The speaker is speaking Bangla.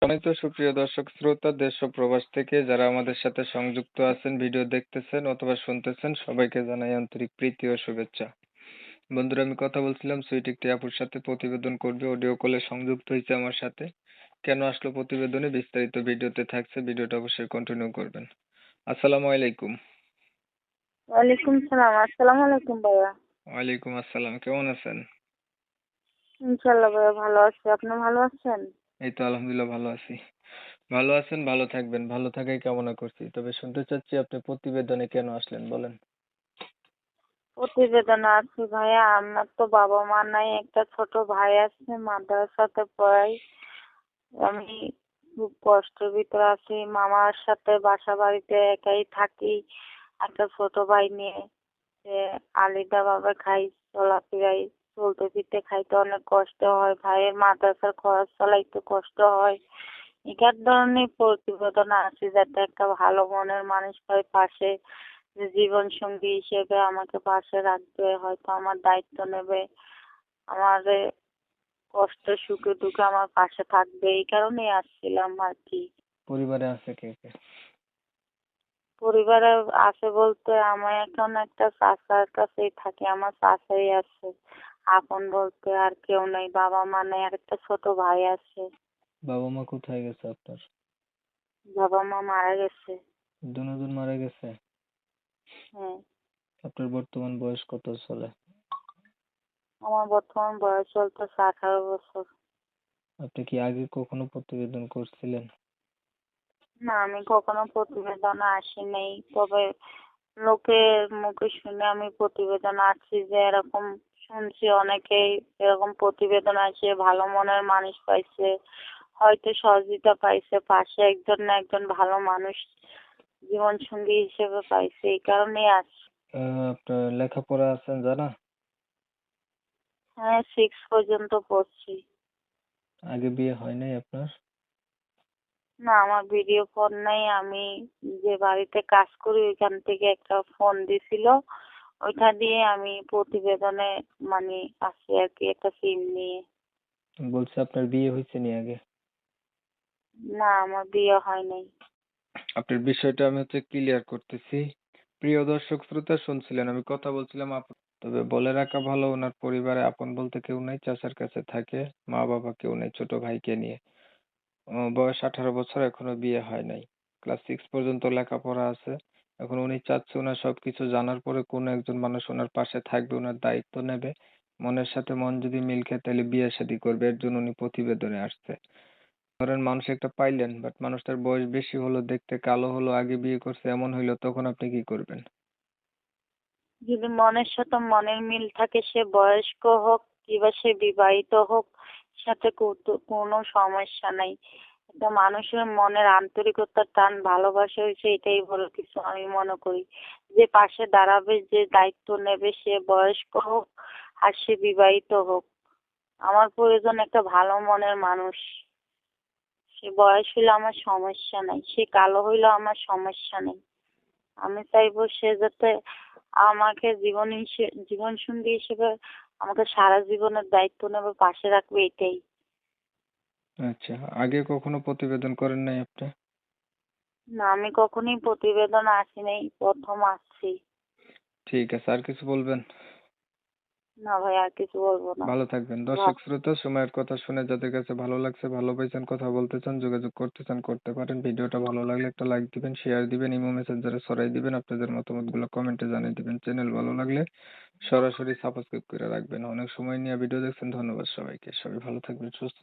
সম্মানিত সুপ্রিয় দর্শক শ্রোতা দেশ ও প্রবাস থেকে যারা আমাদের সাথে সংযুক্ত আছেন, ভিডিও দেখতেছেন অথবা শুনতেছেন, সবাইকে জানাই আন্তরিক প্রীতি ও শুভেচ্ছা। বন্ধুরা, আমি কথা বলছিলাম সুইট একটি আপুর সাথে, প্রতিবেদন করবে, অডিও কলে সংযুক্ত হয়েছে আমার সাথে। কেন আসলো প্রতিবেদনে বিস্তারিত ভিডিওতে থাকছে, ভিডিওটা অবশ্যই কন্টিনিউ করবেন। আসসালামু আলাইকুম। ওয়ালাইকুম সালাম। আসসালামু আলাইকুম ভাইয়া। ওয়ালাইকুম আসসালাম, কেমন আছেন? ইনশাল্লাহ ভাইয়া ভালো আছি। আপনি ভালো আছেন? এই তো আলহামদুলিল্লাহ ভালো আছি। ভালো আছেন, ভালো থাকবেন, ভালো থাকাই কামনা করছি। তবে শুনতে চাচ্ছি আপনি প্রতিবেদনে কেন আসলেন, বলেন। প্রতিবেদন আছি ভাইয়া, আমার তো বাবা মা নাই, একটা ছোট ভাই আছে, মাদ্রাসাতে পড়াই। আমি খুব কষ্টের ভিতরে আছি, মামার সাথে বাসা বাড়িতে একাই থাকি একটা ছোট ভাই নিয়ে। যে আলাদা ভাবে খাই, চলাফেরাই, চলতে ফিরতে খাইতে অনেক কষ্ট হয়, ভাইয়ের মাদ্রাসার খরচ চালাইতে কষ্ট হয়। এটার ধরনের প্রতিবেদন আছে যাতে একটা ভালো মনের মানুষ পাই পাশে, যে জীবন সঙ্গী হিসেবে আমাকে পাশে রাখবে, হয়তো আমার দায়িত্ব নেবে, আমার কষ্ট সুখে দুঃখে আমার পাশে থাকবে। এই কারণেই আসছিলাম আর কি। পরিবারে আছে কে কে? পরিবারে আছে বলতে আমি এখন একটা চাচার কাছেই থাকি, আমার চাচাই আছে। আপন বলতে আর কেউ নেই, বাবা মা নেই, আর একটা ছোট ভাই আছে। বাবা মা কোথায় গেছে আপনার? বাবা মা মারা গেছে। দুজন মারা গেছে। হ্যাঁ। আপনার বর্তমান বয়স কত চলে? আমার বর্তমান বয়স চলতেছে 18 বছর। আপনি কি আগে কখনো প্রতিবেদন করছিলেন? না, আমি কখনো প্রতিবেদনে আসি নাই, তবে লোকের মুখে শুনে আমি প্রতিবেদন আসছি, যে এরকম শুনছি অনেকেই এরকম প্রতিবেদন আসে, ভালো মনের মানুষ পাইছে, হয়তো সহযোগিতা পাইছে, পাশে একজন না একজন ভালো মানুষ জীবন সঙ্গী হিসেবে পাইছে, এই কারণেই আসছি। আপনার লেখাপড়া আছেন জানা? হ্যাঁ, 6 পর্যন্ত পড়ছি। আগে বিয়ে হয় নাই আপনার? না, আমার ভিডিও ফোন নাই। আমি যে বাড়িতে কাজ করি ওইখান থেকে একটা ফোন দিছিল, ওইটা দিয়ে আমি প্রতিবেদনে মানে আসি আর কি, একটা সিম নিয়ে। বলছে আপনার বিয়ে হয়েছে নি আগে? না, আমার বিয়ে হয় নাই। আপনার বিষয়টা আমি ক্লিয়ার করতেছি। প্রিয় দর্শক শ্রোতা, শুনছিলেন আমি কথা বলছিলাম তবে বলে রাখা ভালো, ওনার পরিবারে আপন বলতে কেউ নাই, চাচার কাছে থাকে, মা বাবা কেউ নেই, ছোট ভাইকে নিয়ে। বয়স 18 বছর, এখনো বিয়ে হয় নাই। ক্লাস 6 পর্যন্ত লেখাপড়া আছে। এখন উনি চাচ্ছে ওনার সবকিছু জানার পরে কোনো একজন মানুষ ওনার পাশে থাকবে, ওনার দায়িত্ব নেবে। মনের সাথে মন যদি মিল খায় তাহলে বিয়ে শাদী করবে, এর জন্য উনি প্রতিবেদনে আসছে। ধরেন মানুষ একটা পাইলেন, বাট মানুষটার বয়স বেশি হলো, দেখতে কালো হলো, আগে বিয়ে করছে, এমন হইলো, তখন আপনি কি করবেন? যদি মনের সাথে মনের মিল থাকে, সে বয়স্ক হোক কিংবা সে বিবাহিত হোক, সাথে কোনো সমস্যা নাই। একটা মানুষের মনের আন্তরিকতার টান, ভালোবাসা হয়েছে, এটাই বড় কিছু আমি মনে করি। যে পাশে দাঁড়াবে, যে দায়িত্ব নেবে, সে বয়স্ক হোক আর সে বিবাহিত হোক, আমার প্রয়োজন একটা ভালো মনের মানুষ। সে বয়স হইলে আমার সমস্যা নাই, সে কালো হইলেও আমার সমস্যা নেই। আমি চাইবো সে যাতে আমাকে জীবন সঙ্গী হিসেবে আমাকে সারা জীবনের দায়িত্ব নেবে, পাশে রাখবে, এটাই। আচ্ছা, আগে কখনো প্রতিবেদন করেন নাই আপনি? না, আমি কখনোই প্রতিবেদন আসি নাই, প্রথম আসছি। ঠিক আছে, আর কিছু বলবেন? না ভাই, আর কিছু বলবো না। ভালো থাকবেন। দর্শক শ্রোতা, সময়ের কথা শুনে যাদের কাছে ভালো লাগছে, ভালো পাইছেন, কথা বলতে চান, যোগাযোগ করতে চান, করতে পারেন। ভিডিওটা ভালো লাগলে একটা লাইক দিবেন, শেয়ার দিবেন, ইমো মেসেঞ্জারে ছড়াই দিবেন, আপনাদের মতামতগুলো কমেন্টে জানিয়ে দিবেন। চ্যানেল ভালো লাগলে সরাসরি সাবস্ক্রাইব করে রাখবেন। অনেক সময় নিয়ে ভিডিও দেখছেন, ধন্যবাদ সবাইকে। সবাই ভালো থাকবেন, সুস্থ